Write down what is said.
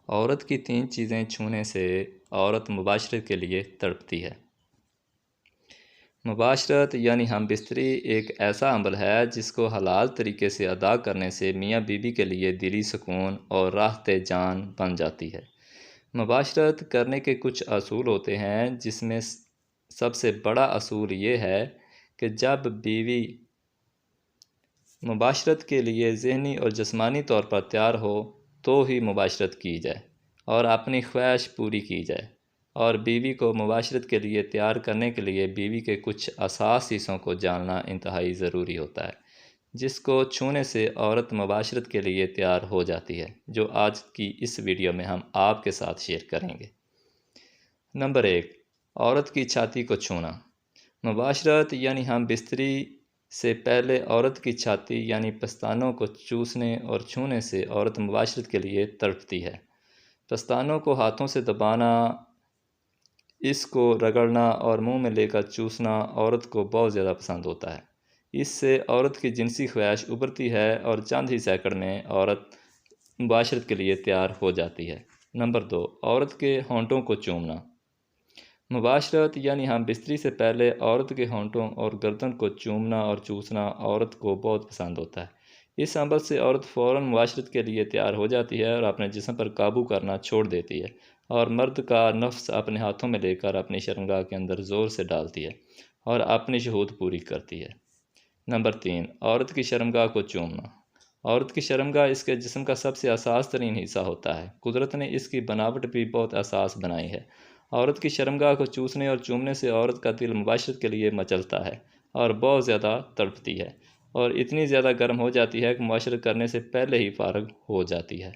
عورت کی 3 چیزیں چھونے سے عورت مباشرت کے لیے تڑپتی ہے۔ مباشرت یعنی ہم بستری ایک ایسا عمل ہے جس کو حلال طریقے سے ادا کرنے سے میاں بیوی کے لیے دلی سکون اور راحت جان بن جاتی ہے۔ مباشرت کرنے کے کچھ اصول ہوتے ہیں، جس میں سب سے بڑا اصول یہ ہے کہ جب بیوی مباشرت کے لیے ذہنی اور جسمانی طور پر تیار ہو تو ہی مباشرت کی جائے اور اپنی خواہش پوری کی جائے۔ اور بیوی کو مباشرت کے لیے تیار کرنے کے لیے بیوی کے کچھ اساس حصوں کو جاننا انتہائی ضروری ہوتا ہے، جس کو چھونے سے عورت مباشرت کے لیے تیار ہو جاتی ہے، جو آج کی اس ویڈیو میں ہم آپ کے ساتھ شیئر کریں گے۔ نمبر 1، عورت کی چھاتی کو چھونا۔ مباشرت یعنی ہم بستری سے پہلے عورت کی چھاتی یعنی پستانوں کو چوسنے اور چھونے سے عورت مباشرت کے لیے تڑپتی ہے۔ پستانوں کو ہاتھوں سے دبانا، اس کو رگڑنا اور منہ میں لے کر چوسنا عورت کو بہت زیادہ پسند ہوتا ہے۔ اس سے عورت کی جنسی خواہش ابھرتی ہے اور چند ہی سیکنڈ میں عورت مباشرت کے لیے تیار ہو جاتی ہے۔ نمبر 2، عورت کے ہونٹوں کو چومنا۔ مباشرت یعنی ہم بستری سے پہلے عورت کے ہونٹوں اور گردن کو چومنا اور چوسنا عورت کو بہت پسند ہوتا ہے۔ اس عمل سے عورت فوراً مباشرت کے لیے تیار ہو جاتی ہے اور اپنے جسم پر قابو کرنا چھوڑ دیتی ہے، اور مرد کا نفس اپنے ہاتھوں میں لے کر اپنی شرمگاہ کے اندر زور سے ڈالتی ہے اور اپنی شہوت پوری کرتی ہے۔ نمبر 3، عورت کی شرمگاہ کو چومنا۔ عورت کی شرمگاہ اس کے جسم کا سب سے حساس ترین حصہ ہوتا ہے۔ قدرت نے اس کی بناوٹ بھی بہت حساس بنائی ہے۔ عورت کی شرمگاہ کو چوسنے اور چومنے سے عورت کا دل مباشرت کے لیے مچلتا ہے اور بہت زیادہ تڑپتی ہے، اور اتنی زیادہ گرم ہو جاتی ہے کہ مباشرت کرنے سے پہلے ہی فارغ ہو جاتی ہے۔